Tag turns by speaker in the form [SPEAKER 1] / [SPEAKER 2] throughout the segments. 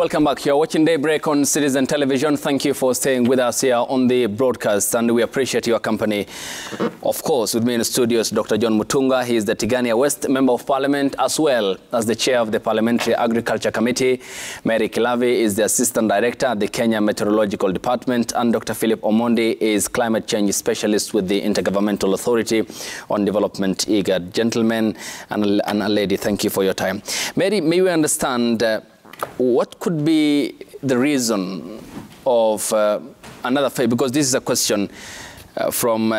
[SPEAKER 1] Welcome back. You're watching Daybreak on Citizen Television. Thank you for staying with us here on the broadcast, and we appreciate your company. Of course, with me in the studios, Dr. John Mutunga. He is the Tigania West Member of Parliament, as well as the Chair of the Parliamentary Agriculture Committee. Mary Kilavi is the Assistant Director at the Kenya Meteorological Department, and Dr. Philip Omondi is Climate Change Specialist with the Intergovernmental Authority on Development, IGAD. Gentlemen and a lady, thank you for your time. Mary, may we understand what could be the reason of another failure? Because this is a question from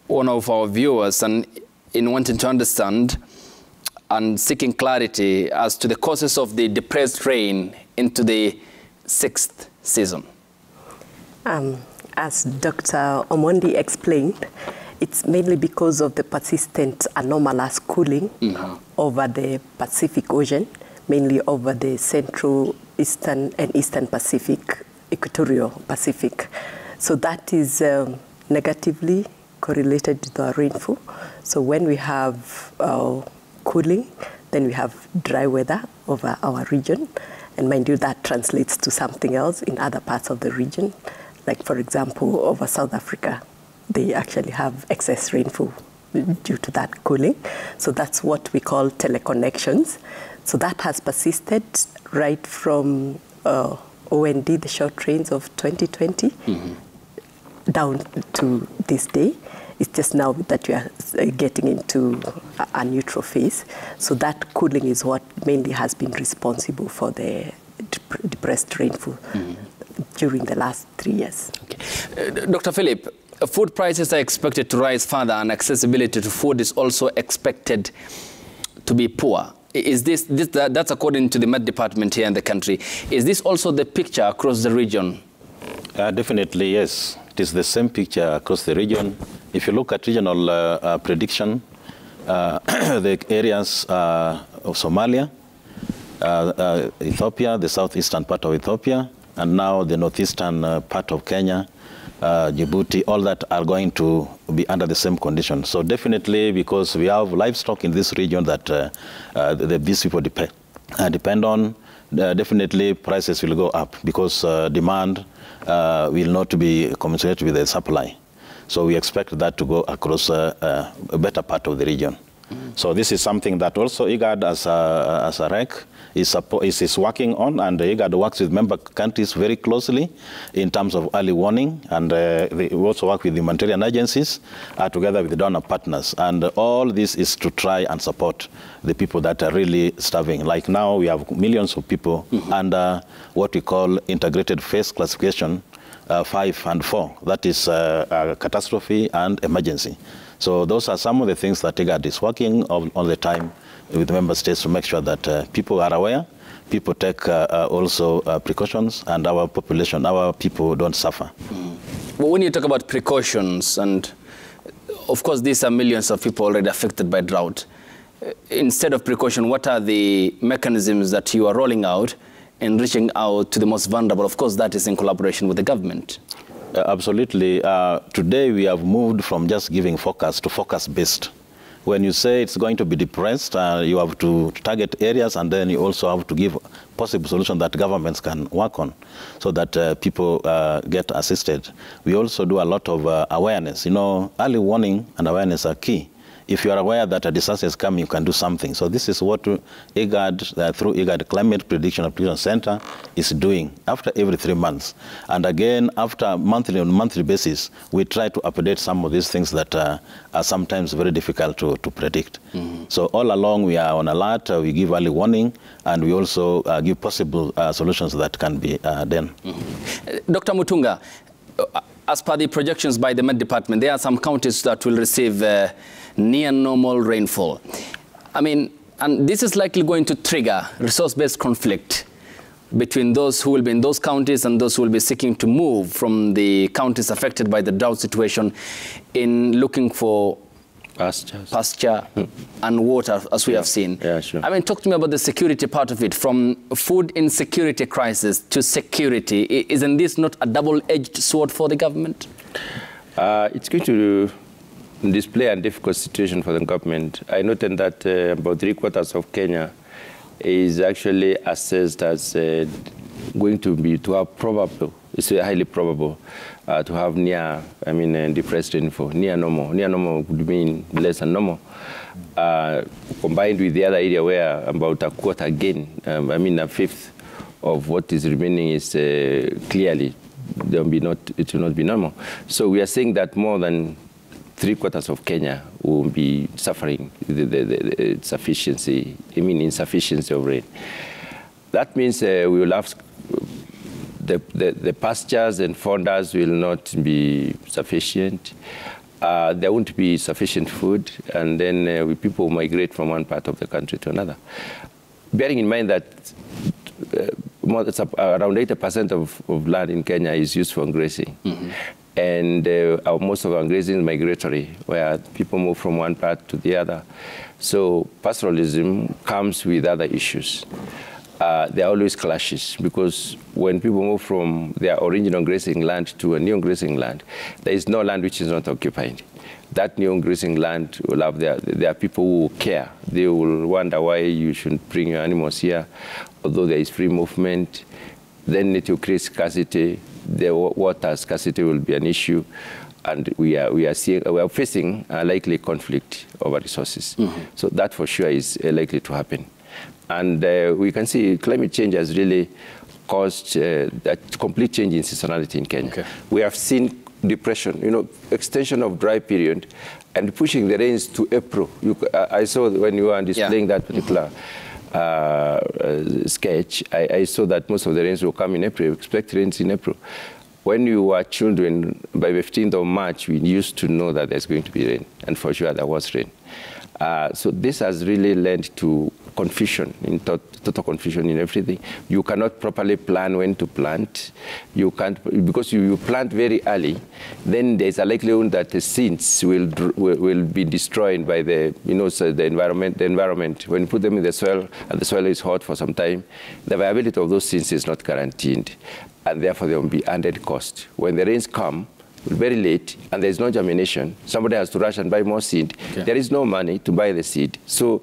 [SPEAKER 1] one of our viewers, and in wanting to understand and seeking clarity as to the causes of the depressed rain into the 6th season.
[SPEAKER 2] As Dr. Omondi explained, it's mainly because of the persistent anomalous cooling over the Pacific Ocean, mainly over the central, eastern, and eastern Pacific, equatorial Pacific. So that is negatively correlated to the rainfall. So when we have cooling, then we have dry weather over our region. And mind you, that translates to something else in other parts of the region. Like, for example, over South Africa, they actually have excess rainfall due to that cooling. So that's what we call teleconnections. So that has persisted right from OND, the short trains of 2020, down to this day. It's just now that we are getting into a neutral phase. So that cooling is what mainly has been responsible for the depressed rainfall during the last 3 years.
[SPEAKER 1] Okay. Dr. Philip, food prices are expected to rise further, and accessibility to food is also expected to be poor. Is that's according to the Met Department here in the country. Is this also the picture across the region? Definitely, yes. It is the same picture across the region. If you look at regional prediction, the areas of Somalia, Ethiopia, the southeastern part of Ethiopia, and now the northeastern part of Kenya, Djibouti, all that are going to be under the same condition. So definitely, because we have livestock in this region that these people depend on, definitely prices will go up because demand will not be commensurate with the supply. So we expect that to go across a better part of the region. So this is something that also IGAD as a REC is working on, and IGAD works with member countries very closely in terms of early warning, and they also work with the humanitarian agencies together with the donor partners. And all this is to try and support the people that are really starving. Like now we have millions of people under what we call integrated phase classification 5 and 4. That is catastrophe and emergency. So those are some of the things that IGAD is working all the time with the member states to make sure that people are aware, people take also precautions, and our population, our people don't suffer.
[SPEAKER 3] Well, when you talk about precautions, and of course these are millions of people already affected by drought, instead of precaution, what are the mechanisms that you are rolling out and reaching out to the most vulnerable? Of course, that is in collaboration with the government.
[SPEAKER 1] Absolutely. Today we have moved from just giving focus to focus-based. When you say it's going to be depressed, you have to target areas, and then you also have to give possible solutions that governments can work on so that people get assisted. We also do a lot of awareness. You know, early warning and awareness are key. If you are aware that a disaster is coming, you can do something. So this is what IGAD, through IGAD Climate Prediction and Prediction Center, is doing after every 3 months. And again, after on a monthly basis, we try to update some of these things that are sometimes very difficult to predict. So all along, we are on alert, we give early warning, and we also give possible solutions that can be done.
[SPEAKER 3] Dr. Mutunga, as per the projections by the Met Department, there are some counties that will receive near normal rainfall. I mean, and this is likely going to trigger resource-based conflict between those who will be in those counties and those who will be seeking to move from the counties affected by the drought situation in looking for pasture and water, as we have seen.
[SPEAKER 4] Yeah, sure.
[SPEAKER 3] I mean, talk to me about the security part of it, from food insecurity crisis to security. Isn't this not a double-edged sword for the government?
[SPEAKER 4] It's going to display a difficult situation for the government. I noted that about 3/4 of Kenya is actually assessed as going to have probable, it's highly probable to have depressed rainfall, near normal. Near normal would mean less than normal. Combined with the other area where about a quarter again, a fifth of what is remaining is clearly it will not be normal. So we are saying that more than 3/4 of Kenya will be suffering the insufficiency of rain. That means we will have the pastures and fodders will not be sufficient. There won't be sufficient food, and then people migrate from one part of the country to another. Bearing in mind that around 80% of land in Kenya is used for grazing. And most of our grazing is migratory, where people move from one part to the other. So pastoralism comes with other issues. There are always clashes, because when people move from their original grazing land to a new grazing land, there is no land which is not occupied. That new grazing land will have there are people who care. They will wonder why you shouldn't bring your animals here, although there is free movement. Then it will create scarcity. The water scarcity will be an issue, and we are facing a likely conflict over resources. So that for sure is likely to happen. And we can see climate change has really caused a complete change in seasonality in Kenya. Okay. We have seen depression, extension of dry period, and pushing the rains to April. I saw when you were displaying that particular sketch, I saw that most of the rains will come in April. We expect rains in April. When you were children, by the 15th of March, we used to know that there's going to be rain, and for sure there was rain. So this has really led to confusion, total confusion in everything. You cannot properly plan when to plant. You can't, because you plant very early, then there's a likelihood that the seeds will be destroyed by the environment. When you put them in the soil and the soil is hot for some time, the viability of those seeds is not guaranteed, and therefore there will be added cost. When the rains come very late and there's no germination, somebody has to rush and buy more seed. Okay. There is no money to buy the seed. So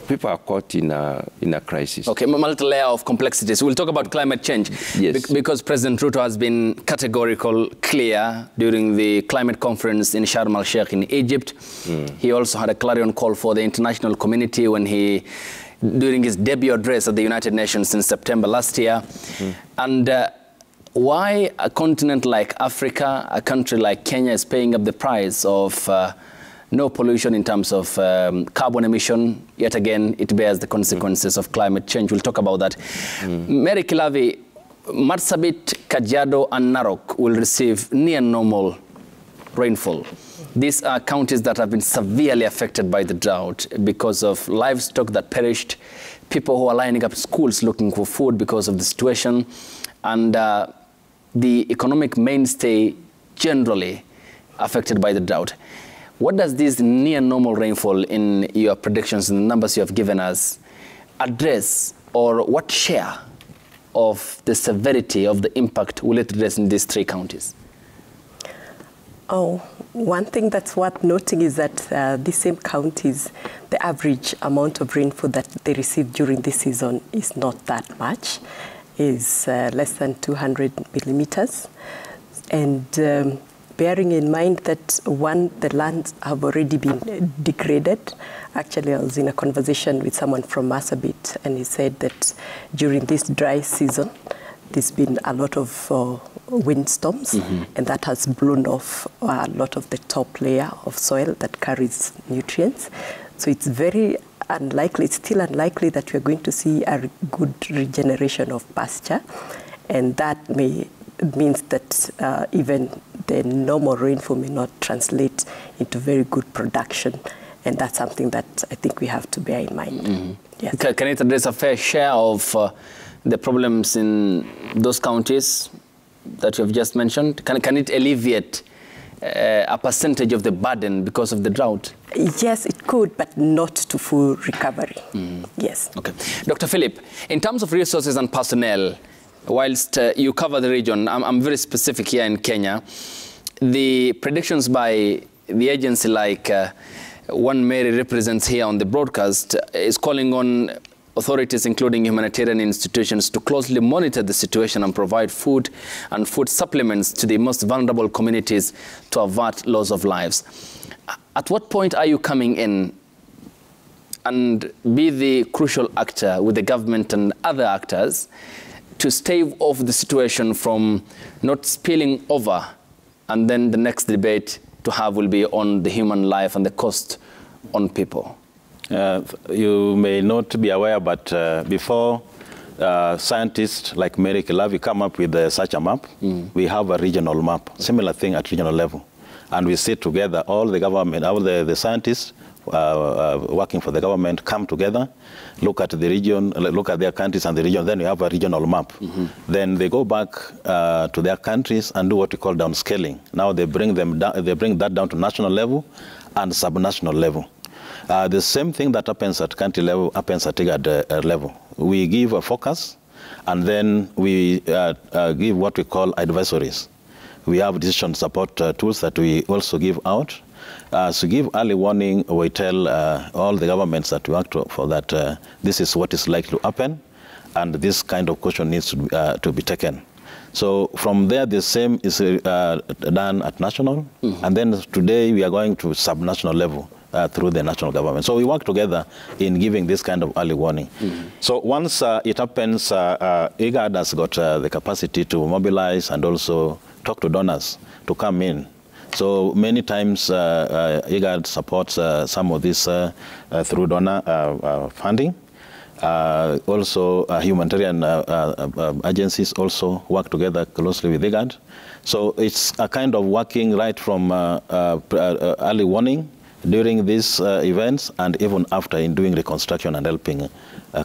[SPEAKER 4] people are caught in a crisis. Okay,
[SPEAKER 3] multi-layer of complexities. We'll talk about climate change.
[SPEAKER 4] Yes.
[SPEAKER 3] Because President Ruto has been categorical, clear during the climate conference in Sharm el-Sheikh in Egypt. He also had a clarion call for the international community when during his debut address at the United Nations in September last year. And why a continent like Africa, a country like Kenya, is paying up the price of no pollution in terms of carbon emission? Yet again, it bears the consequences of climate change. We'll talk about that. Mary Kilavi, Marsabit, Kajiado, and Narok will receive near normal rainfall. These are counties that have been severely affected by the drought because of livestock that perished, people who are lining up schools looking for food because of the situation, and the economic mainstay generally affected by the drought. What does this near normal rainfall in your predictions and the numbers you have given us address, or what share of the severity of the impact will it address in these three counties?
[SPEAKER 2] Oh, one thing that's worth noting is that these same counties, the average amount of rainfall that they receive during this season is not that much, is less than 200 millimeters. And bearing in mind that, the lands have already been degraded. Actually, I was in a conversation with someone from Marsabit, and he said that during this dry season, there's been a lot of windstorms, and that has blown off a lot of the top layer of soil that carries nutrients. So it's very unlikely, it's still unlikely that we're going to see a good regeneration of pasture, and that means that even the normal rainfall may not translate into very good production, and that's something that I think we have to bear in mind. Yes.
[SPEAKER 3] Can it address a fair share of the problems in those counties that you have just mentioned? Can it alleviate a percentage of the burden because of the drought?
[SPEAKER 2] Yes, it could, but not to full recovery. Yes.
[SPEAKER 3] Okay. Dr. Philip, in terms of resources and personnel, whilst you cover the region, I'm very specific here in Kenya, the predictions by the agency like one Mary represents here on the broadcast is calling on authorities, including humanitarian institutions, to closely monitor the situation and provide food and food supplements to the most vulnerable communities to avert loss of lives. At what point are you coming in and be the crucial actor with the government and other actors to stave off the situation from not spilling over, and then the next debate to have will be on the human life and the cost on people?
[SPEAKER 1] You may not be aware, but before scientists like Mary Kilavi come up with such a map, we have a regional map, similar thing at regional level. And we sit together, all the government, all the scientists working for the government come together, look at the region, look at their countries and the region, then we have a regional map. Then they go back to their countries and do what we call downscaling. Now they bring that down to national level and subnational level. The same thing that happens at country level happens at IGAD level. We give a focus, and then we give what we call advisories. We have decision support tools that we also give out. To give early warning, we tell all the governments that we work for that this is what is likely to happen, and this kind of caution needs to be taken. So from there, the same is done at national, and then today we are going to subnational level through the national government. So we work together in giving this kind of early warning. So once it happens, IGAD has got the capacity to mobilize and also talk to donors to come in. So many times IGAD supports some of this through donor funding. Also humanitarian agencies also work together closely with IGAD. So it's a kind of working right from early warning during these events and even after in doing reconstruction and helping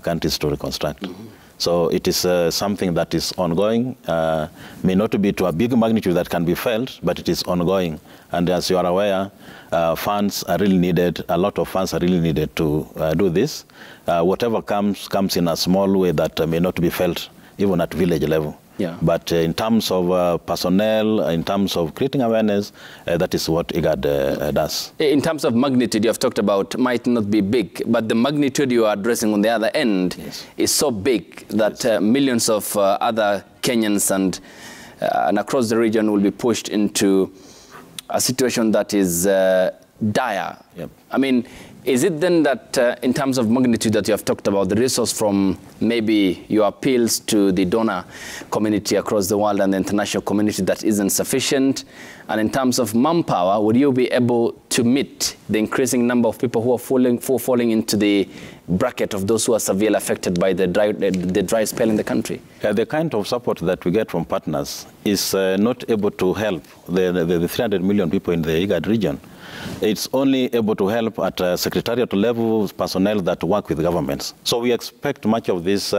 [SPEAKER 1] countries to reconstruct. So it is something that is ongoing, may not be to a big magnitude that can be felt, but it is ongoing. And as you are aware, funds are really needed, a lot of funds are really needed to do this. Whatever comes in a small way that may not be felt, even at village level. Yeah. But in terms of personnel, in terms of creating awareness, that is what IGAD does. In
[SPEAKER 3] terms of magnitude, you have talked about might not be big, but the magnitude you are addressing on the other end is so big that millions of other Kenyans and across the region will be pushed into a situation that is dire. Yep. I mean, is it then that in terms of magnitude that you have talked about, the resource from maybe your appeals to the donor community across the world and the international community that isn't sufficient? And in terms of manpower, would you be able to meet the increasing number of people who are falling into the bracket of those who are severely affected by the dry spell in the country?
[SPEAKER 1] The kind of support that we get from partners is not able to help the 300 million people in the IGAD region. It's only able to help at secretariat level personnel that work with governments. So we expect much of these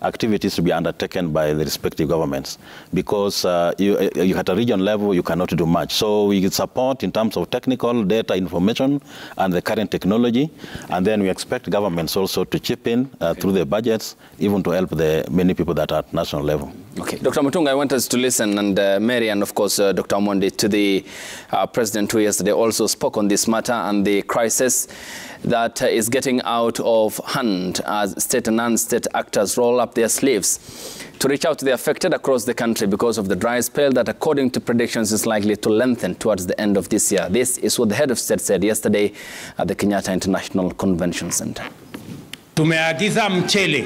[SPEAKER 1] activities to be undertaken by the respective governments, because you at a region level, you cannot do much. So we support in terms of technical data information and the current technology, and then we expect governments also to chip in through the budgets, even to help the many people that are at national level.
[SPEAKER 3] Okay, Dr. Mutunga, I want us to listen, and Mary and of course Dr. Omondi, to the President who yesterday also spoke on this matter and the crisis that is getting out of hand as state and non-state actors roll up their sleeves to reach out to the affected across the country because of the dry spell that, according to predictions, is likely to lengthen towards the end of this year. This is what the head of state said yesterday at the Kenyatta International Convention Center.
[SPEAKER 5] Tumeagiza mchele,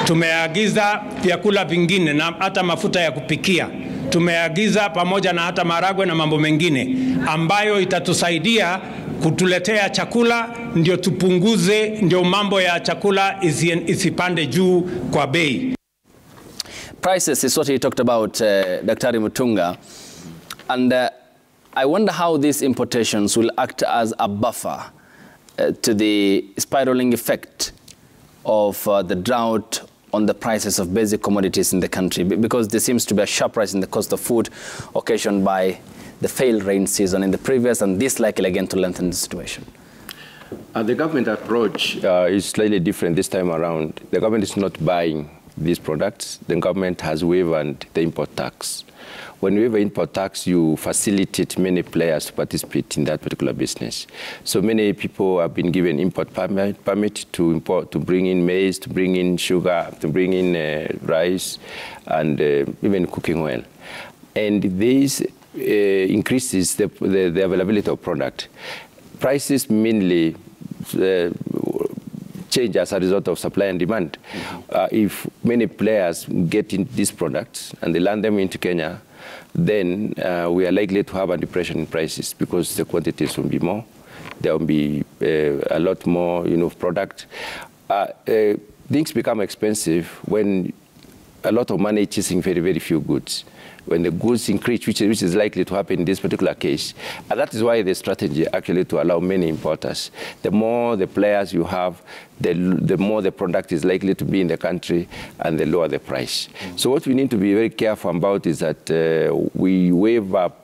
[SPEAKER 5] tumeagiza vyakula vingine na hata mafuta ya kupikia. Tumeagiza pamoja na hata maragwe na mambo mengine ambayo itatusaidia kutuletea chakula, ndio tupunguze, ndio mambo ya chakula isipande juu kwa bei.
[SPEAKER 3] Prices is what he talked about, Dr. Mutunga. And I wonder how these importations will act as a buffer to the spiraling effect of the drought on the prices of basic commodities in the country, because there seems to be a sharp rise in the cost of food occasioned by the failed rain season in the previous, and this likely again to lengthen the situation.
[SPEAKER 4] The government approach is slightly different this time around. The government is not buying these products, the government has waived the import tax. When you waive import tax, you facilitate many players to participate in that particular business. So many people have been given import permit to import, to bring in maize, to bring in sugar, to bring in rice, and even cooking oil. And this increases the availability of product. Prices mainly change as a result of supply and demand. If many players get in these products and they land them into Kenya, then we are likely to have a depression in prices because the quantities will be more. There will be a lot more, product. Things become expensive when a lot of money chasing very, very few goods. When the goods increase, which is likely to happen in this particular case. And that is why the strategy actually to allow many importers. The more the players you have, the more the product is likely to be in the country and the lower the price. So what we need to be very careful about is that we waive up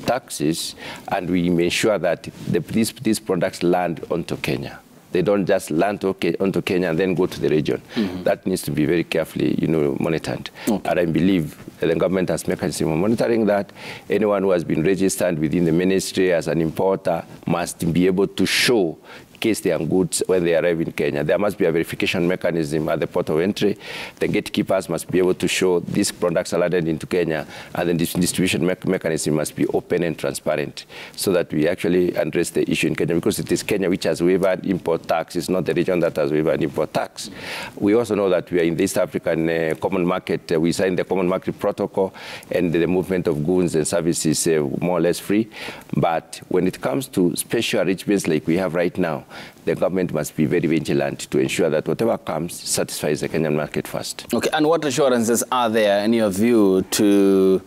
[SPEAKER 4] taxes and we make sure that these products land onto Kenya. They don't just land onto Kenya and then go to the region. That needs to be very carefully, monitored. Okay. And I believe the government has mechanism of monitoring that. Anyone who has been registered within the ministry as an importer must be able to show case they are goods when they arrive in Kenya. There must be a verification mechanism at the port of entry. The gatekeepers must be able to show these products are landed into Kenya, and the distribution mechanism must be open and transparent so that we actually address the issue in Kenya, because it is Kenya which has waived import tax. It's not the region that has waived import tax. We also know that we are in the East African common market. We signed the common market protocol, and the movement of goods and services is more or less free. But when it comes to special arrangements like we have right now, the government must be very vigilant to ensure that whatever comes satisfies the Kenyan market first. Okay, and what assurances are there, in your view, to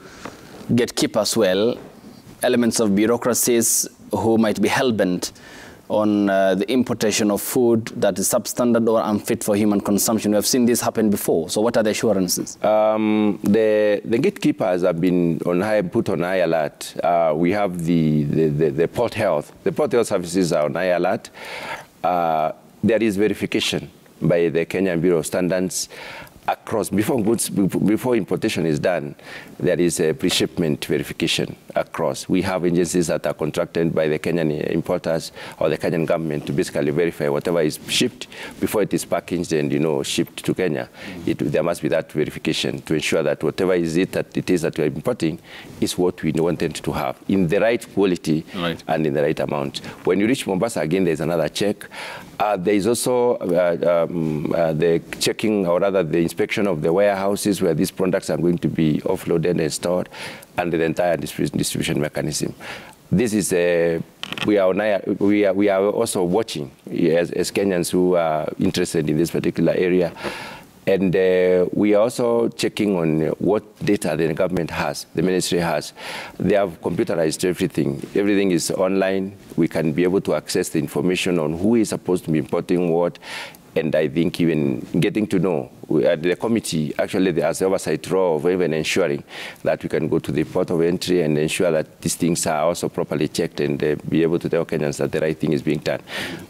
[SPEAKER 4] gatekeep as well elements of bureaucracies who might be hell-bent on the importation of food that is substandard or unfit for human consumption? We have seen this happen before. So what are the assurances? The gatekeepers have been put on high alert. We have the port health. The port health services are on high alert. There is verification by the Kenyan Bureau of Standards across, before importation is done, there is a pre-shipment verification across. We have agencies that are contracted by the Kenyan importers or the Kenyan government to basically verify whatever is shipped before it is packaged and shipped to Kenya. There must be that verification to ensure that whatever it is that we are importing is what we wanted to have in the right quality and in the right amount. When you reach Mombasa, again, there is another check. There is also the checking, or rather the inspection of the warehouses where these products are going to be offloaded and stored, and the entire distribution mechanism. This is we are also watching as Kenyans who are interested in this particular area. And we are also checking on what data the government has, the ministry has. They have computerized everything. Everything is online. We can be able to access the information on who is supposed to be importing what. And I think even getting to know, the committee actually has the oversight role of even ensuring that we can go to the port of entry and ensure that these things are also properly checked and be able to tell Kenyans that the right thing is being done.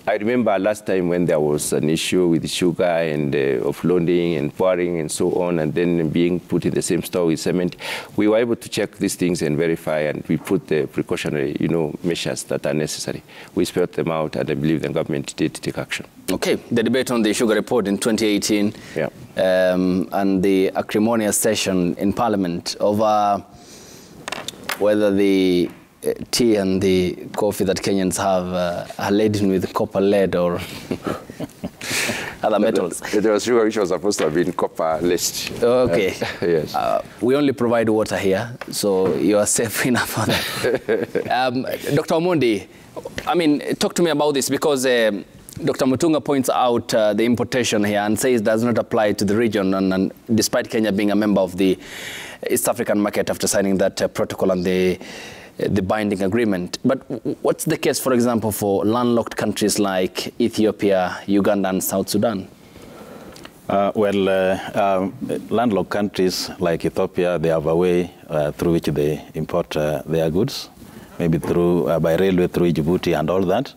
[SPEAKER 4] I remember last time when there was an issue with sugar and offloading and pouring and so on, and then being put in the same store with cement, we were able to check these things and verify, and we put the precautionary measures that are necessary. We spelled them out, and I believe the government did take action. Okay, the debate on the sugar report in 2018 and the acrimonious session in Parliament over whether the tea and the coffee that Kenyans have are laden with copper, lead, or other metals. There was sugar which was supposed to have been copper list.
[SPEAKER 3] Okay.
[SPEAKER 4] Yes.
[SPEAKER 3] We only provide water here, so you are safe enough for that. Dr. Omondi, I mean, talk to me about this, because Dr. Mutunga points out the importation here and says it does not apply to the region, and despite Kenya being a member of the East African market after signing that protocol and the binding agreement. But what's the case, for example, for landlocked countries like Ethiopia, Uganda, and South Sudan?
[SPEAKER 1] Landlocked countries like Ethiopia, they have a way through which they import their goods. maybe through by railway through Djibouti and all that.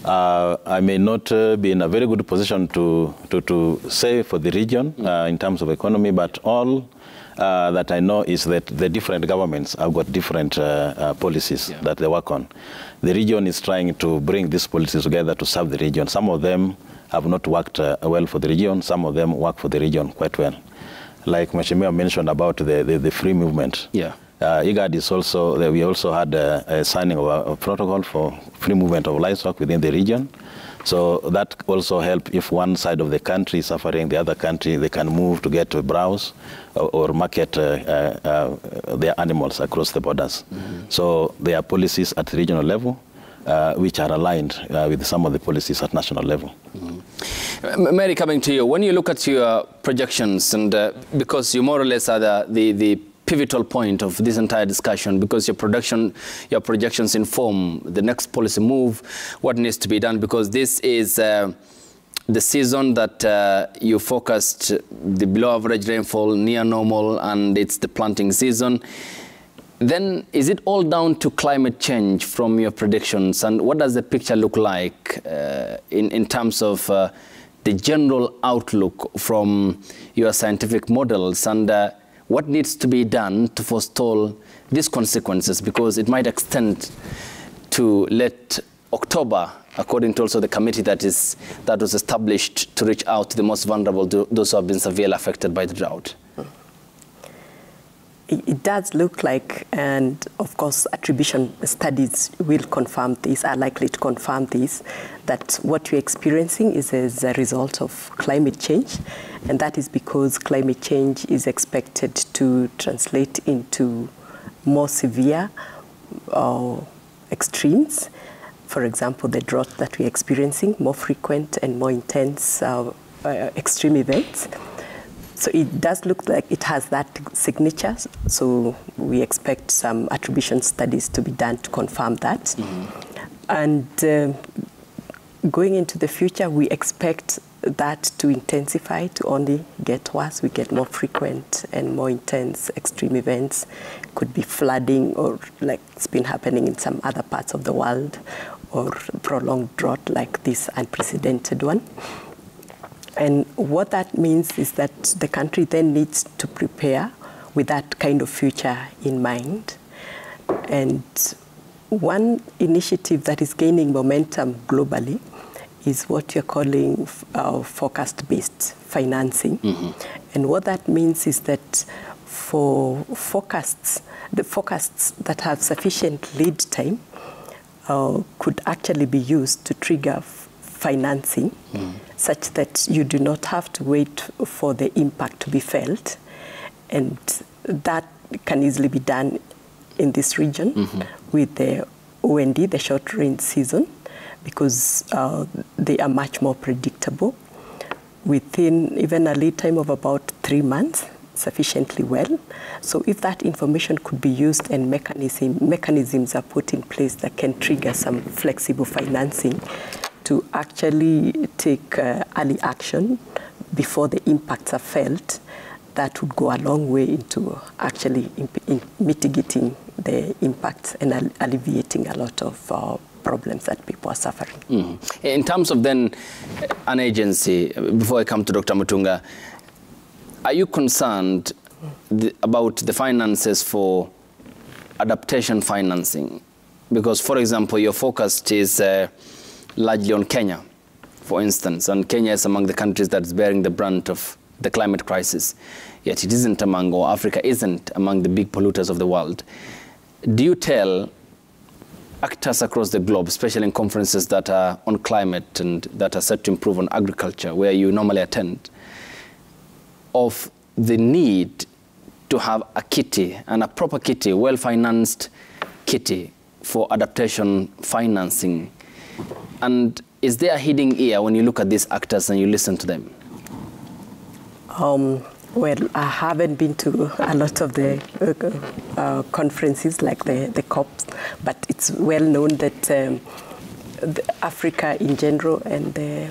[SPEAKER 1] I may not be in a very good position to say for the region in terms of economy, but all that I know is that the different governments have got different policies that they work on. The region is trying to bring these policies together to serve the region. Some of them have not worked well for the region. Some of them work for the region quite well. Like Mheshimiwa mentioned about the free movement.
[SPEAKER 3] Yeah.
[SPEAKER 1] IGAD is also, we also had a signing of a protocol for free movement of livestock within the region. So that also helps if one side of the country is suffering, the other country, they can move to get to browse or market their animals across the borders. So there are policies at the regional level which are aligned with some of the policies at national level.
[SPEAKER 3] Mary, coming to you, when you look at your projections, and because you more or less are the pivotal point of this entire discussion, because your projections inform the next policy move, what needs to be done, because this is the season that you focused the below average rainfall, near normal, and it's the planting season. Then is it all down to climate change from your predictions, and what does the picture look like in terms of the general outlook from your scientific models, and what needs to be done to forestall these consequences, because it might extend to late October, according to also the committee that was established to reach out to the most vulnerable, those who have been severely affected by the drought?
[SPEAKER 2] It does look like, and of course attribution studies will confirm this, are likely to confirm this, that what we're experiencing is as a result of climate change, and that is because climate change is expected to translate into more severe extremes. For example, the drought that we're experiencing, more frequent and more intense extreme events. So it does look like it has that signature, so we expect some attribution studies to be done to confirm that. And going into the future, we expect that to intensify, to only get worse. We get more frequent and more intense extreme events. Could be flooding, or like it's been happening in some other parts of the world, or prolonged drought like this unprecedented one. And what that means is that the country then needs to prepare with that kind of future in mind. And one initiative that is gaining momentum globally is what you're calling forecast-based financing. And what that means is that for forecasts, the forecasts that have sufficient lead time could actually be used to trigger financing, such that you do not have to wait for the impact to be felt. And that can easily be done in this region with the OND, the short rain season, because they are much more predictable within even a lead time of about 3 months, sufficiently well. So if that information could be used and mechanisms are put in place that can trigger some flexible financing to actually take early action before the impacts are felt, that would go a long way into actually mitigating the impacts and alleviating a lot of problems that people are suffering.
[SPEAKER 3] In terms of then an agency, before I come to Dr. Mutunga, are you concerned about the finances for adaptation financing? Because, for example, your focus is largely on Kenya, for instance, and Kenya is among the countries that's bearing the brunt of the climate crisis, yet it isn't among, or Africa isn't among the big polluters of the world. Do you tell actors across the globe, especially in conferences that are on climate and that are set to improve on agriculture, where you normally attend, of the need to have a kitty, and a proper kitty, well-financed kitty for adaptation financing? And is there a hidden ear when you look at these actors and you listen to them?
[SPEAKER 2] Well, I haven't been to a lot of the conferences like the COPs, but it's well known that Africa in general and the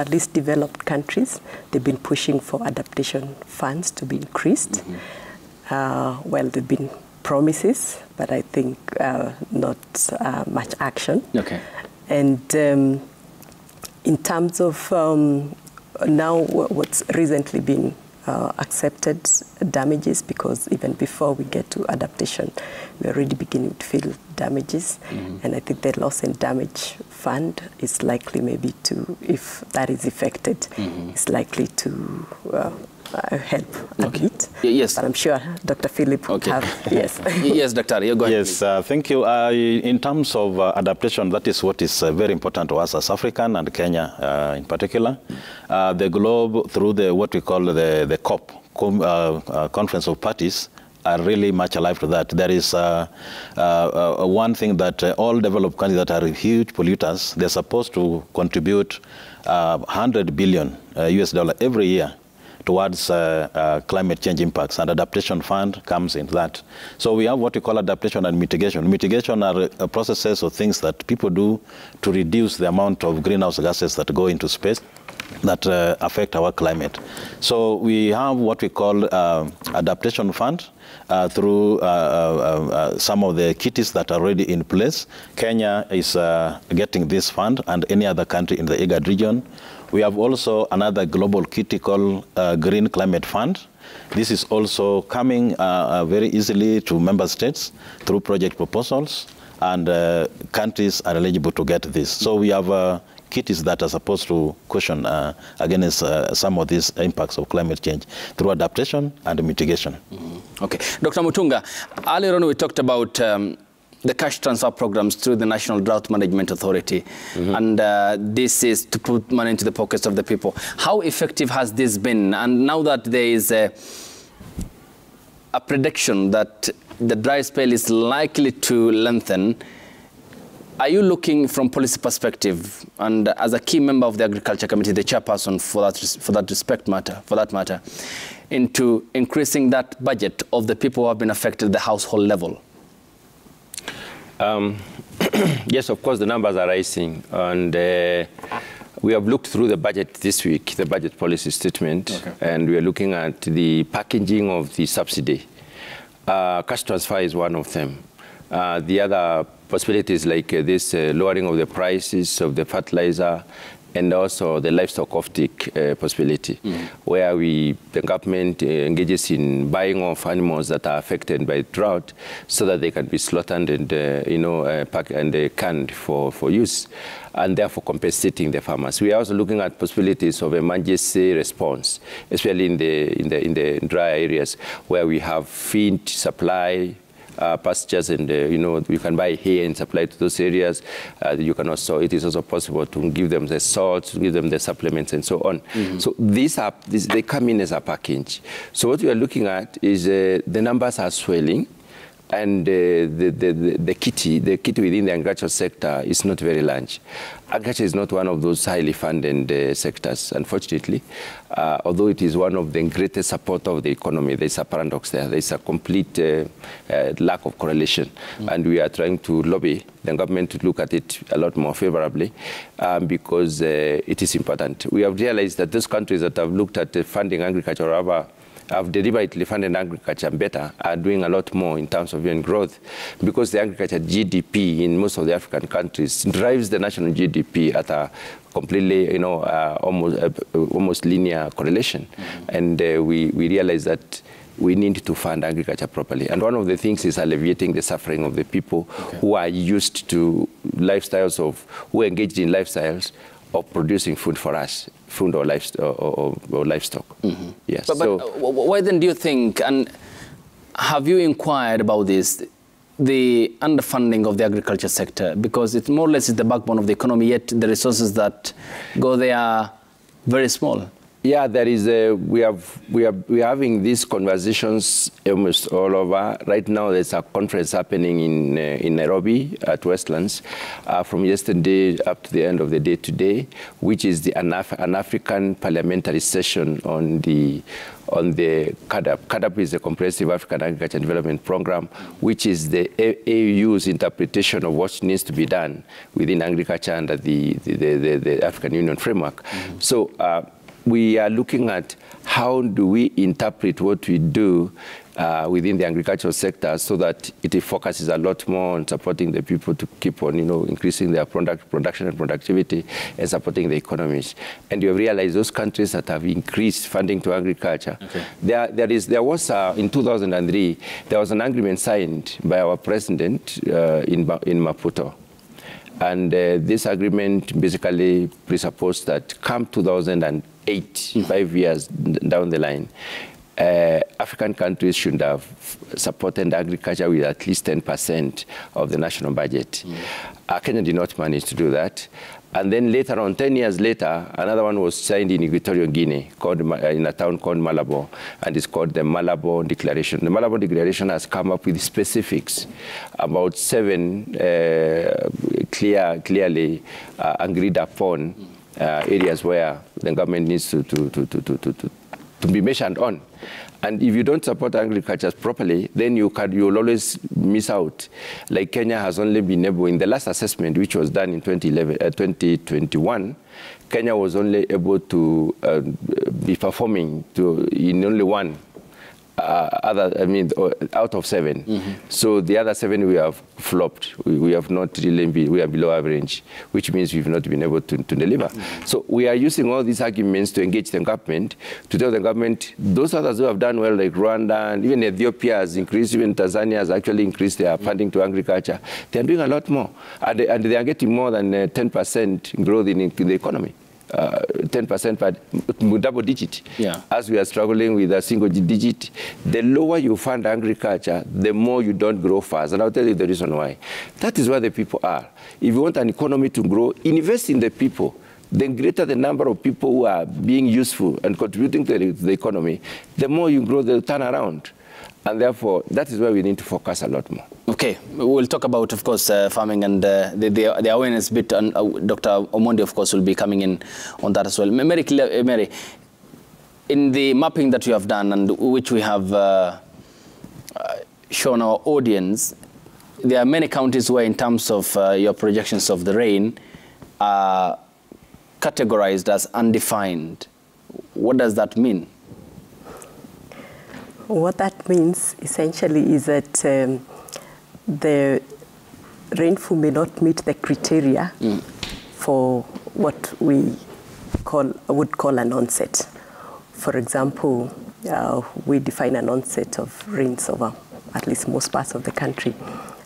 [SPEAKER 2] least developed countries, they've been pushing for adaptation funds to be increased. Well, they've been promises, but I think not much action.
[SPEAKER 3] Okay.
[SPEAKER 2] And in terms of now what's recently been accepted damages, because even before we get to adaptation, we're already beginning to feel damages. And I think the loss and damage fund is likely maybe to, if that is affected, is likely to help a bit.
[SPEAKER 3] Yes.
[SPEAKER 2] But I'm sure Dr. Philip would have, yes.
[SPEAKER 3] Yes, Dr. You're going.
[SPEAKER 1] Yes, thank you. In terms of adaptation, that is what is very important to us as African and Kenya in particular. The globe, through what we call the COP, Conference of Parties, are really much alive to that. There is one thing that all developed countries that are huge polluters, they're supposed to contribute $100 billion US every year towards climate change impacts, and adaptation fund comes in that. So we have what we call adaptation and mitigation. Mitigation are processes or things that people do to reduce the amount of greenhouse gases that go into space that affect our climate. So we have what we call adaptation fund through some of the kitties that are already in place. Kenya is getting this fund, and any other country in the IGAD region. We have also another global kitty called Green Climate Fund. This is also coming very easily to member states through project proposals, and countries are eligible to get this. So we have kitties that are supposed to cushion against some of these impacts of climate change through adaptation and mitigation.
[SPEAKER 3] Okay. Dr. Mutunga, earlier on we talked about the cash transfer programs through the National Drought Management Authority, and this is to put money into the pockets of the people. How effective has this been? And now that there is a prediction that the dry spell is likely to lengthen, are you looking from policy perspective, and as a key member of the Agriculture Committee, the chairperson for that matter, into increasing that budget of the people who have been affected at the household level?
[SPEAKER 4] Yes, of course, the numbers are rising, and we have looked through the budget this week, the budget policy statement, and we are looking at the packaging of the subsidy. Cash transfer is one of them. The other possibilities like this lowering of the prices of the fertilizer, and also the livestock offtake possibility, where the government engages in buying of animals that are affected by drought, so that they can be slaughtered and packed and canned for use, and therefore compensating the farmers. We are also looking at possibilities of emergency response, especially in the dry areas where we have feed supply, pastures, and you can buy hay and supply to those areas. You can also, it is also possible to give them the salt, to give them the supplements, and so on. So they come in as a package. So what we are looking at is the numbers are swelling, and the kitty within the agricultural sector is not very large. Agriculture is not one of those highly funded sectors, unfortunately. Although it is one of the greatest support of the economy, there's a paradox there. There's a complete lack of correlation. And we are trying to lobby the government to look at it a lot more favorably because it is important. We have realized that those countries that have looked at funding agriculture have deliberately funded agriculture better, are doing a lot more in terms of even growth, because the agriculture GDP in most of the African countries drives the national GDP at a completely, almost linear correlation. And we realize that we need to fund agriculture properly. And one of the things is alleviating the suffering of the people who are used to who engaged in lifestyles of producing food for us, food or livestock. Yes.
[SPEAKER 3] But why then do you think, and have you inquired about this, the underfunding of the agriculture sector? Because it more or less is the backbone of the economy, yet the resources that go there are very small.
[SPEAKER 4] Yeah, there is we are having these conversations almost all over. Right now, there's a conference happening in Nairobi at Westlands from yesterday up to the end of the day today, which is an African parliamentary session on the CADAP. CADAP is the Comprehensive African Agriculture Development Program, which is the AU's interpretation of what needs to be done within agriculture under the African Union framework. So we are looking at how do we interpret what we do within the agricultural sector, so that it focuses a lot more on supporting the people to keep on, increasing their production and productivity and supporting the economies. And you realize those countries that have increased funding to agriculture, there was in 2003, there was an agreement signed by our president in Maputo. And this agreement basically presupposed that come 2008, 5 years down the line, African countries should have supported agriculture with at least 10% of the national budget. Kenya did not manage to do that. And then later on, 10 years later, another one was signed in Equatorial Guinea, in a town called Malabo, and it's called the Malabo Declaration. The Malabo Declaration has come up with specifics about 7 clearly agreed upon areas where the government needs to be measured on. And if you don't support agriculture properly, then you'll always miss out. Like Kenya has only been able, in the last assessment, which was done in 2021, Kenya was only able to be performing in only one out of 7. So the other 7 we have flopped. We have not really been, we are below average, which means we've not been able to deliver. So we are using all these arguments to engage the government, to tell the government, those others who have done well, like Rwanda, and even Ethiopia has increased, even Tanzania has actually increased their funding to agriculture. They are doing a lot more. And they are getting more than 10% growth in the economy. 10%, but double digit. As we are struggling with a single digit, the lower you fund agriculture, the more you don't grow fast. And I'll tell you the reason why. That is where the people are. If you want an economy to grow, invest in the people. The greater the number of people who are being useful and contributing to the economy, the more you grow the turnaround. And therefore, that is where we need to focus a lot more.
[SPEAKER 3] Okay, we'll talk about, of course, farming and the awareness bit, and Dr. Omondi, of course, will be coming in on that as well. Mary, in the mapping that you have done and which we have shown our audience, there are many counties where, in terms of your projections of the rain, are categorized as undefined. What does that mean?
[SPEAKER 2] What that means essentially is that the rainfall may not meet the criteria for what we would call an onset. For example, we define an onset of rains over at least most parts of the country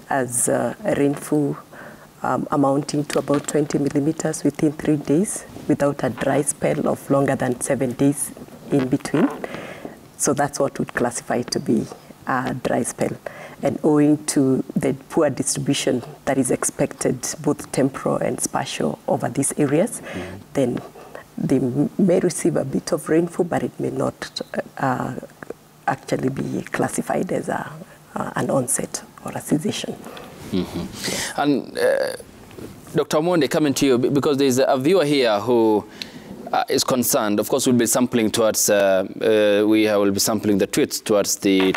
[SPEAKER 2] as a rainfall amounting to about 20 millimeters within 3 days without a dry spell of longer than 7 days in between. So that's what would classify to be a dry spell. And owing to the poor distribution that is expected, both temporal and spatial, over these areas, then they may receive a bit of rainfall, but it may not actually be classified as an onset or a cessation.
[SPEAKER 3] And Dr. Omondi, coming to you, because there's a viewer here who is concerned. Of course, we'll be sampling towards, we will be sampling the tweets towards the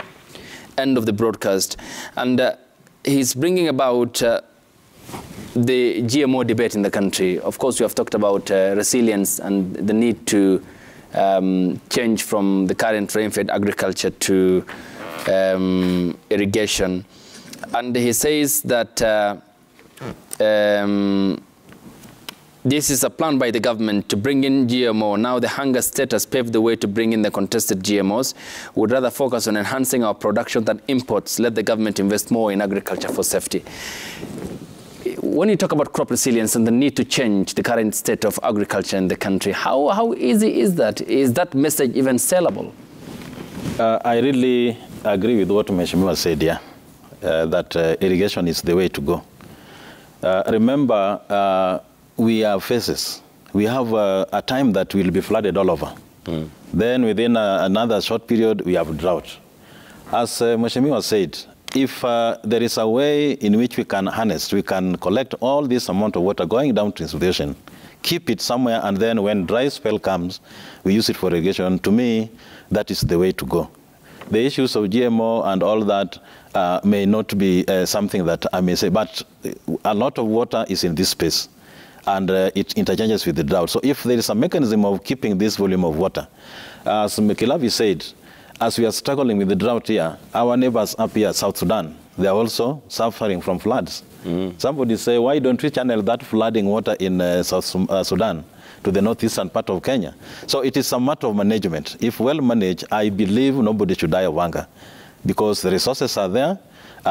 [SPEAKER 3] end of the broadcast. And he's bringing about the GMO debate in the country. Of course, we have talked about resilience and the need to change from the current rain-fed agriculture to irrigation. And he says that this is a plan by the government to bring in GMO. Now the hunger state has paved the way to bring in the contested GMOs. Would rather focus on enhancing our production than imports. Let the government invest more in agriculture for safety. When you talk about crop resilience and the need to change the current state of agriculture in the country, how easy is that? Is that message even sellable?
[SPEAKER 1] I really agree with what Mheshimiwa said here, that irrigation is the way to go. Remember, we have phases. We have a time that will be flooded all over. Then within another short period, we have drought. As Mheshimiwa said, if there is a way in which we can harness, we can collect all this amount of water going down to the ocean, keep it somewhere, and then when dry spell comes, we use it for irrigation. To me, that is the way to go. The issues of GMO and all that may not be something that I may say, but a lot of water is in this space, and it interchanges with the drought. So if there is a mechanism of keeping this volume of water, as Mkilavi said, as we are struggling with the drought here, our neighbors up here, South Sudan, they are also suffering from floods. Somebody say, why don't we channel that flooding water in South Sudan to the northeastern part of Kenya? So it is a matter of management. If well managed, I believe nobody should die of hunger, because the resources are there.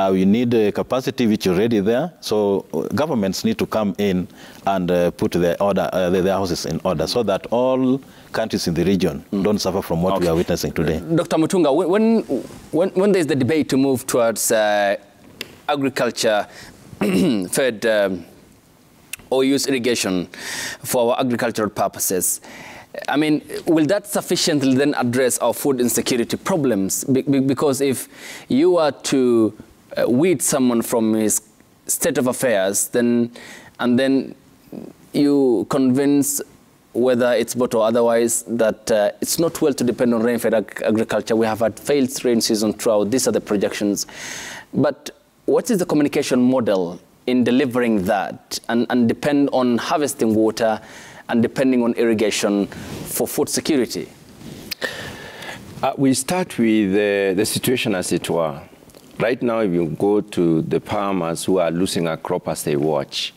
[SPEAKER 1] We need a capacity which is already there. So governments need to come in and put their houses in order, so that all countries in the region don't suffer from what we are witnessing today.
[SPEAKER 3] Dr. Mutunga, when there's the debate to move towards agriculture fed or use irrigation for our agricultural purposes, I mean, will that sufficiently then address our food insecurity problems? Because if you are to weed someone from his state of affairs, and then you convince, whether it's both or otherwise, that it's not well to depend on rain-fed agriculture. We have had failed rain season throughout. These are the projections. But what is the communication model in delivering that and depend on harvesting water and depending on irrigation for food security?
[SPEAKER 4] We start with the situation as it were. Right now, if you go to the farmers who are losing a crop as they watch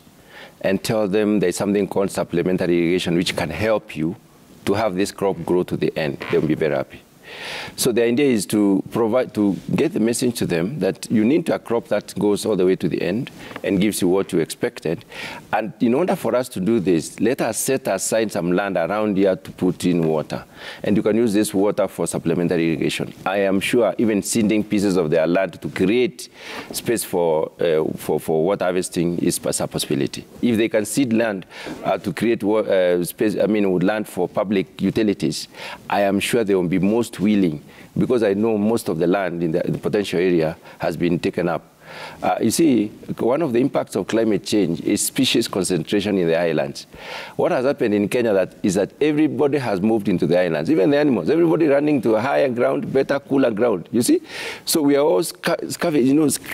[SPEAKER 4] and tell them there's something called supplementary irrigation which can help you to have this crop grow to the end, they'll be very happy. So the idea is to get the message to them that you need a crop that goes all the way to the end and gives you what you expected. And in order for us to do this, let us set aside some land around here to put in water. And you can use this water for supplementary irrigation. I am sure even seeding pieces of their land to create space for water harvesting is a possibility. If they can seed land to create space, land for public utilities, I am sure they will be most willing, because I know most of the land in the potential area has been taken up. You see, one of the impacts of climate change is species concentration in the islands. What has happened in Kenya is that everybody has moved into the islands, even the animals, everybody running to a higher ground, better, cooler ground, you see? So we are all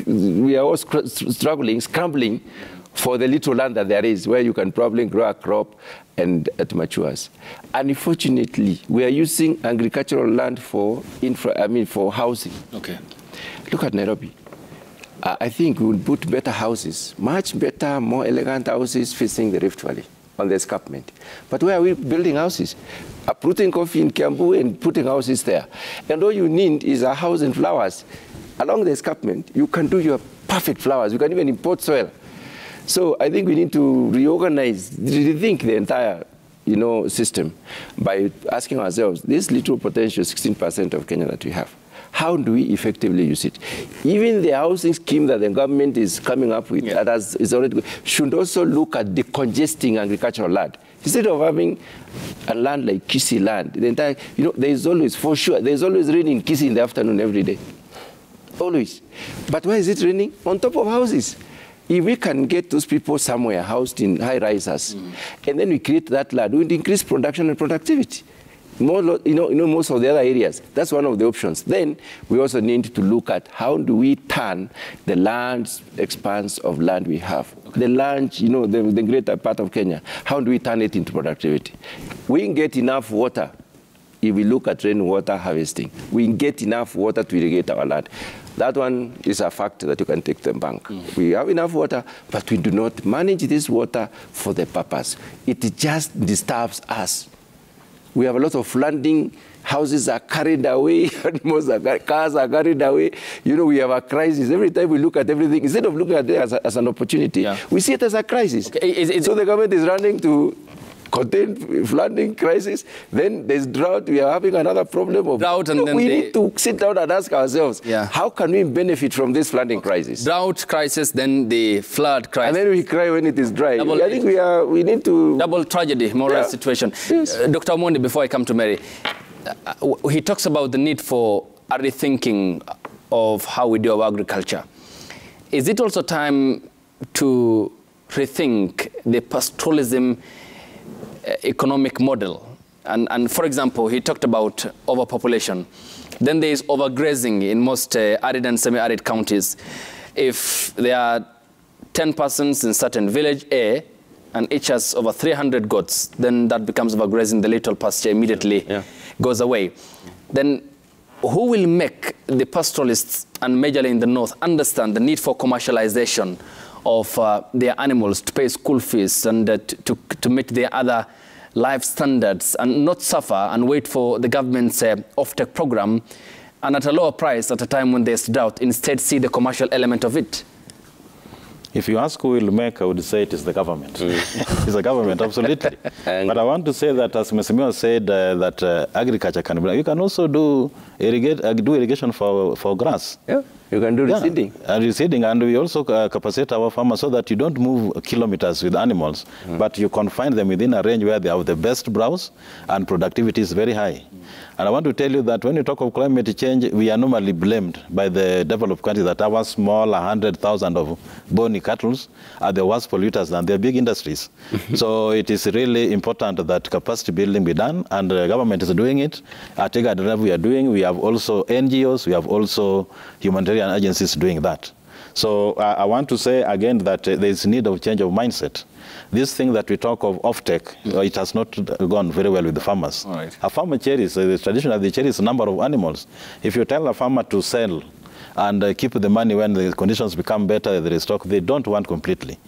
[SPEAKER 4] we are all struggling, scrambling for the little land that there is, where you can probably grow a crop and it matures. Unfortunately, we are using agricultural land for housing. Okay. Look at Nairobi. I think we will put better houses, much better, more elegant houses facing the Rift Valley on the escarpment. But where are we building houses? Uprooting coffee in Kiambu and putting houses there. And all you need is a house and flowers. Along the escarpment, you can do your perfect flowers. You can even import soil. So I think we need to reorganize, rethink the entire system by asking ourselves, this little potential 16% of Kenya that we have, how do we effectively use it? Even the housing scheme that the government is coming up with, that is already, should also look at decongesting agricultural land. Instead of having a land like Kisii land, the entire, there is always, for sure, there is always rain in Kisii in the afternoon every day. Always. But where is it raining? On top of houses. If we can get those people somewhere housed in high-rises, and then we create that land, we would increase production and productivity. Most of the other areas, that's one of the options. Then we also need to look at how do we turn the land expanse of land we have. The land, the greater part of Kenya, how do we turn it into productivity? We get enough water. If we look at rainwater harvesting, we get enough water to irrigate our land. That one is a fact that you can take to the bank. We have enough water, but we do not manage this water for the purpose. It just disturbs us. We have a lot of flooding, houses are carried away, cars are carried away. We have a crisis. Every time we look at everything, instead of looking at it as an opportunity, we see it as a crisis. Okay. So the government is running to contain flooding crisis, then there's drought, we are having another problem of drought, and then we need to sit down and ask ourselves, how can we benefit from this flooding crisis?
[SPEAKER 3] Drought crisis, then the flood crisis.
[SPEAKER 4] And then we cry when it is dry. I think we need to...
[SPEAKER 3] Double tragedy, moral situation. Yes. Dr. Omondi, before I come to Mary, he talks about the need for a rethinking of how we do our agriculture. Is it also time to rethink the pastoralism economic model? And for example, he talked about overpopulation. Then there is overgrazing in most arid and semi-arid counties. If there are 10 persons in certain village A and each has over 300 goats, then that becomes overgrazing. The little pasture immediately goes away. Then who will make the pastoralists, and majorly in the north, understand the need for commercialization of their animals to pay school fees and to meet their other life standards, and not suffer and wait for the government's off-take program, and at a lower price at a time when there's doubt, instead see the commercial element of it?
[SPEAKER 1] If you ask who will make, I would say it is the government. It's the government, absolutely. But I want to say that, as Mr. said, that agriculture can be, you can also do irrigation for grass.
[SPEAKER 4] Yeah, you can do reseeding.
[SPEAKER 1] Reseeding, and we also capacitate our farmers so that you don't move kilometers with animals, but you confine them within a range where they have the best browse and productivity is very high. And I want to tell you that when you talk of climate change, we are normally blamed by the developed countries that our small 100,000 of bony cattle are the worst polluters than their big industries. So it is really important that capacity building be done, and the government is doing it. At IGAD level we are doing. We have also NGOs, we have also humanitarian agencies doing that. So I want to say again that there is need of change of mindset. This thing that we talk of off-take, it has not gone very well with the farmers. Right. A farmer cherishes, the tradition of the cherishes a number of animals. If you tell a farmer to sell and keep the money when the conditions become better, they restock, they don't want completely.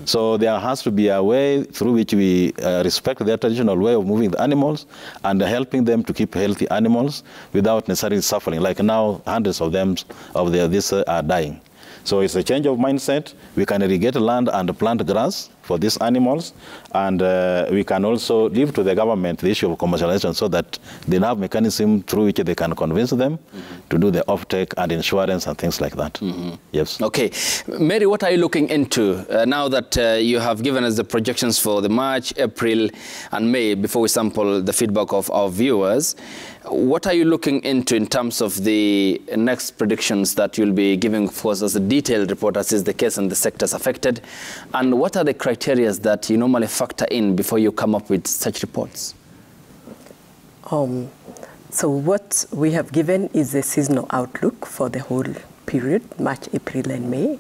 [SPEAKER 1] So there has to be a way through which we respect their traditional way of moving the animals and helping them to keep healthy animals without necessarily suffering. Like now, hundreds of them, this are dying. So it's a change of mindset. We can irrigate land and plant grass for these animals, and we can also leave to the government the issue of commercialization so that they have mechanism through which they can convince them to do the off-take and insurance and things like that. Yes.
[SPEAKER 3] Okay. Mary, what are you looking into now that you have given us the projections for the March, April, and May before we sample the feedback of our viewers? What are you looking into in terms of the next predictions that you'll be giving for us as a detailed report, as is the case and the sectors affected? And what are the criteria that you normally factor in before you come up with such reports?
[SPEAKER 2] So what we have given is a seasonal outlook for the whole period, March, April, and May.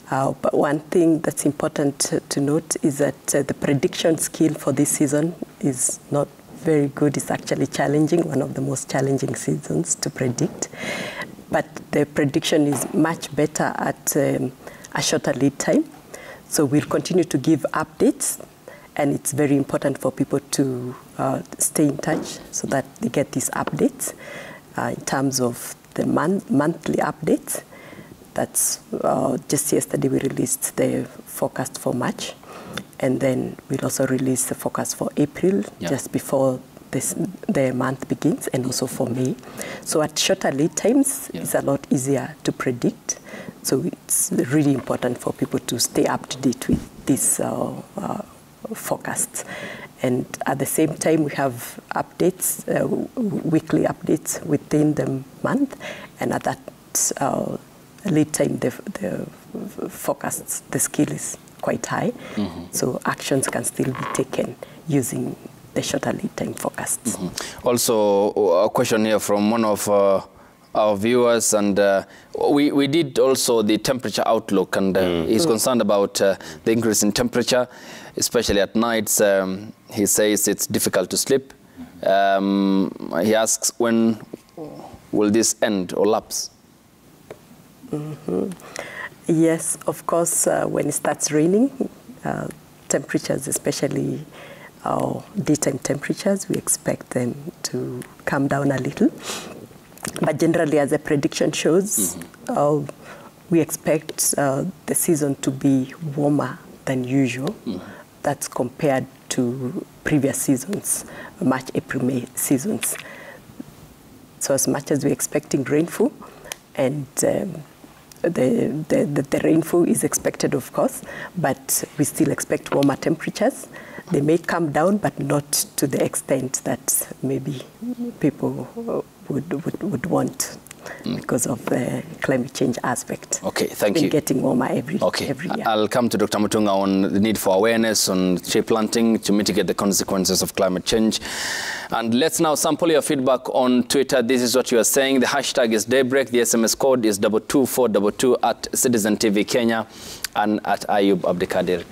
[SPEAKER 2] But one thing that's important to note is that the prediction skill for this season is not very good. It's actually challenging, one of the most challenging seasons to predict. But the prediction is much better at a shorter lead time. So we'll continue to give updates, and it's very important for people to stay in touch so that they get these updates in terms of the monthly updates. That's just yesterday we released the forecast for March, and then we'll also release the forecast for April just before the month begins, and also for May. So at shorter lead times, it's a lot easier to predict. So it's really important for people to stay up to date with these forecasts. And at the same time, we have updates, weekly updates within the month, and at that lead time, the forecasts, the skill is quite high. So actions can still be taken using the shorter lead time forecasts.
[SPEAKER 3] Also, a question here from one of our viewers, and we did also the temperature outlook, and he's concerned about the increase in temperature, especially at nights. He says it's difficult to sleep. He asks, when will this end or lapse?
[SPEAKER 2] Yes, of course, when it starts raining, temperatures, especially daytime temperatures, we expect them to come down a little. But generally, as the prediction shows, we expect the season to be warmer than usual. That's compared to previous seasons, March, April, May seasons. So as much as we're expecting rainfall, and the rainfall is expected, of course, but we still expect warmer temperatures. They may come down, but not to the extent that maybe people would want because of the climate change aspect.
[SPEAKER 3] Okay, thank you.
[SPEAKER 2] Getting warmer every year.
[SPEAKER 3] I'll come to Dr. Mutunga on the need for awareness on tree planting to mitigate the consequences of climate change. And let's now sample your feedback on Twitter. This is what you are saying. The hashtag is Daybreak. The SMS code is 22422 at Citizen TV Kenya and at Ayub Abdikadir.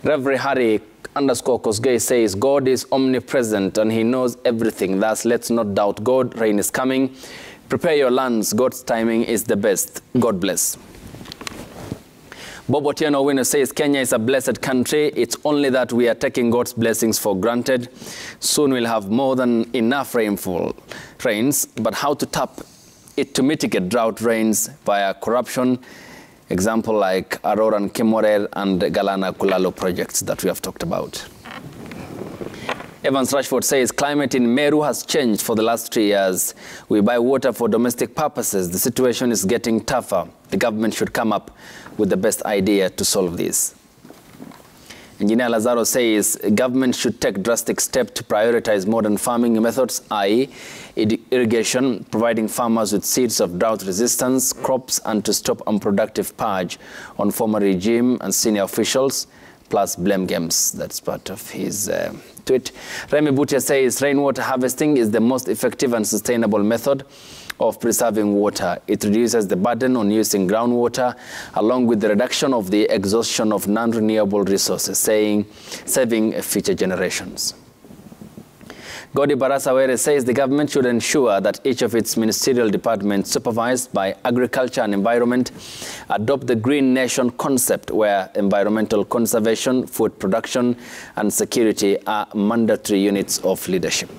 [SPEAKER 3] Reverend Harry _Kosgei says, God is omnipresent and he knows everything. Thus, let's not doubt God. Rain is coming. Prepare your lands. God's timing is the best. God bless. Bob Otieno Owino says Kenya is a blessed country. It's only that we are taking God's blessings for granted. Soon we'll have more than enough rains, but how to tap it to mitigate drought rains via corruption, example like Aroran Kimorer and Galana Kulalo projects that we have talked about. Evans Rashford says climate in Meru has changed for the last 3 years. We buy water for domestic purposes. The situation is getting tougher. The government should come up with the best idea to solve this. Engineer Lazaro says government should take drastic steps to prioritize modern farming methods, i.e. irrigation, providing farmers with seeds of drought resistance, crops, and to stop unproductive purge on former regime and senior officials, plus blame games. That's part of his tweet. Remy Butia says rainwater harvesting is the most effective and sustainable method of preserving water. It reduces the burden on using groundwater, along with the reduction of the exhaustion of non-renewable resources, saving future generations. Godi Barasawere says the government should ensure that each of its ministerial departments supervised by Agriculture and Environment adopt the Green Nation concept, where environmental conservation, food production, and security are mandatory units of leadership.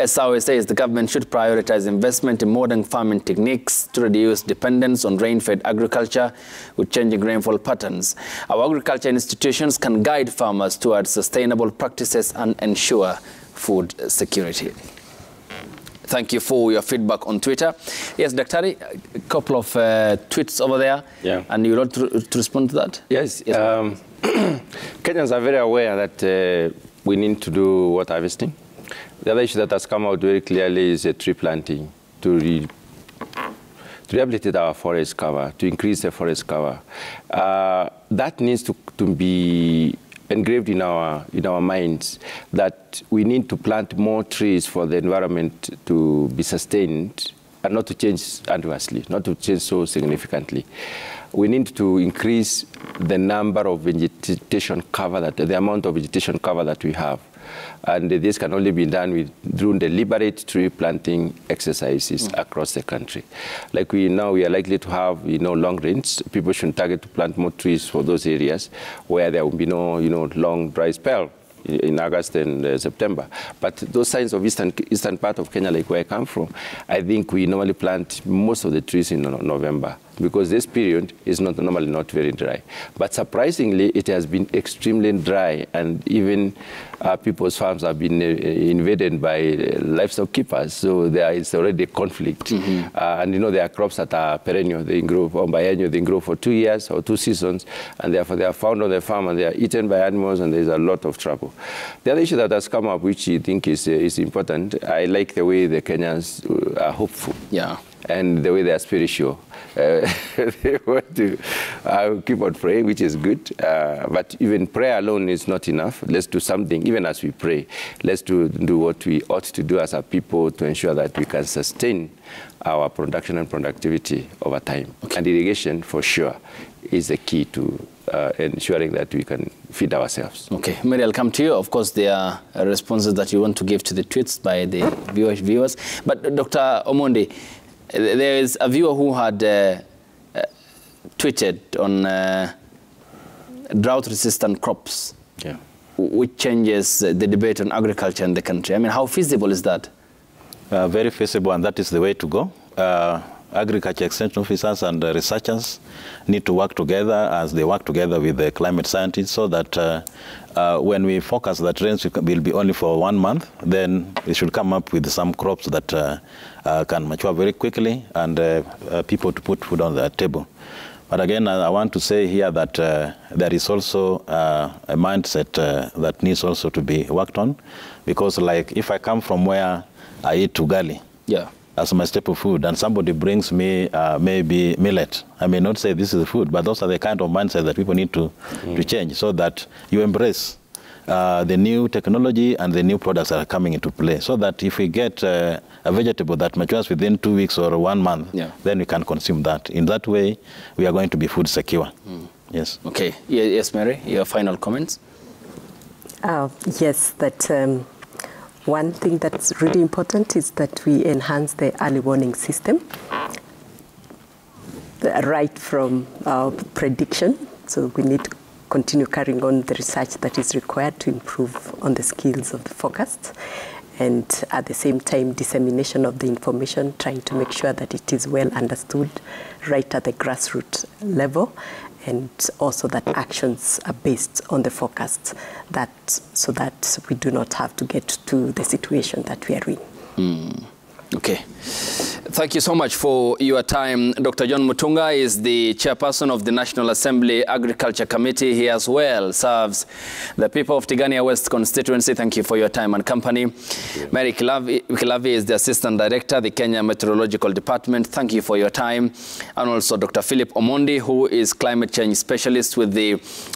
[SPEAKER 3] SAO says the government should prioritize investment in modern farming techniques to reduce dependence on rain-fed agriculture with changing rainfall patterns. Our agriculture institutions can guide farmers towards sustainable practices and ensure food security. Thank you for your feedback on Twitter. Yes, Daktari, a couple of tweets over there.
[SPEAKER 4] Yeah.
[SPEAKER 3] And you want to respond to that?
[SPEAKER 4] Yes. Kenyans are very aware that we need to do water harvesting. The other issue that has come out very clearly is tree planting to rehabilitate our forest cover, to increase the forest cover. That needs to be engraved in our minds, that we need to plant more trees for the environment to be sustained and not to change adversely, not to change so significantly. We need to increase the number of vegetation cover, the amount of vegetation cover that we have. And this can only be done through deliberate tree planting exercises across the country. Like we are likely to have, long rains. People should target to plant more trees for those areas where there will be no, long dry spell in August and September. But those signs of eastern part of Kenya, like where I come from, I think we normally plant most of the trees in November, because this period is normally not very dry. But surprisingly, it has been extremely dry, and even people's farms have been invaded by livestock keepers. So there is already a conflict. And there are crops that are perennial. They grow, or biennial, they grow for 2 years or 2 seasons, and therefore they are found on the farm and they are eaten by animals, and there's a lot of trouble. The other issue that has come up, which I think is important, I like the way the Kenyans are hopeful. Yeah. And the way they are spiritual. They want to keep on praying, which is good. But even prayer alone is not enough. Let's do something, even as we pray. Let's do what we ought to do as a people to ensure that we can sustain our production and productivity over time. Okay. And irrigation, for sure, is the key to ensuring that we can feed ourselves. Okay,
[SPEAKER 3] Mary, I'll come to you. Of course, there are responses that you want to give to the tweets by the viewers. But Dr. Omondi, there is a viewer who had tweeted on drought-resistant crops, which changes the debate on agriculture in the country. I mean, how feasible is that?
[SPEAKER 1] Very feasible, and that is the way to go. Agriculture extension officers and researchers need to work together as they work together with the climate scientists, so that when we focus that rains will be only for 1 month, then we should come up with some crops that can mature very quickly and people to put food on the table. But again, I want to say here that there is also a mindset that needs also to be worked on, because like if I come from where I eat ugali, as my staple food, and somebody brings me maybe millet, I may not say this is the food, but those are the kind of mindset that people need to change, so that you embrace the new technology and the new products that are coming into play, so that if we get a vegetable that matures within 2 weeks or 1 month, then we can consume that. In that way, we are going to be food secure. Yes.
[SPEAKER 3] Okay. Yes, Mary, your final comments?
[SPEAKER 2] Yes, that One thing that's really important is that we enhance the early warning system, right from prediction. So we need to continue carrying on the research that is required to improve on the skills of the forecast. And at the same time, dissemination of the information, trying to make sure that it is well understood right at the grassroots level, and also that actions are based on the forecasts, so that we do not have to get to the situation that we are in.
[SPEAKER 3] Okay. Thank you so much for your time. Dr. John Mutunga is the chairperson of the National Assembly Agriculture Committee. He as well serves the people of Tigania West constituency. Thank you for your time and company. Mary Kilavi is the assistant director, the Kenya Meteorological Department. Thank you for your time. And also Dr. Philip Omondi, who is climate change specialist with the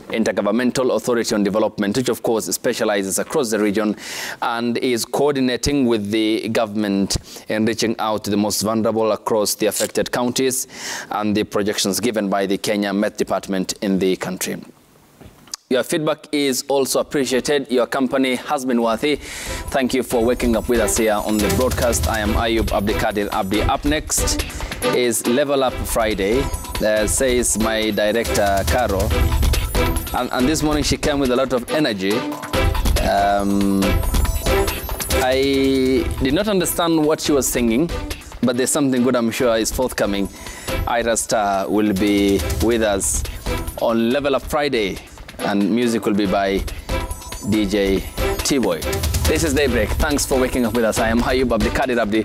[SPEAKER 3] Intergovernmental Authority on Development, which of course specializes across the region and is coordinating with the government in reaching out to the most vulnerable across the affected counties and the projections given by the Kenya Met Department in the country. Your feedback is also appreciated. Your company has been worthy. Thank you for waking up with us here on the broadcast. I am Ayub Abdikadir Abdi. Up next is Level Up Friday, says my director, Caro. And this morning she came with a lot of energy. I did not understand what she was singing, but there's something good I'm sure is forthcoming. Ira Star will be with us on Level Up Friday, and music will be by DJ T-Boy. This is Daybreak. Thanks for waking up with us. I am Ayub Abdikadir Abdi.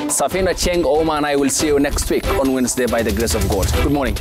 [SPEAKER 3] Safina Cheng Oma and I will see you next week on Wednesday by the grace of God. Good morning.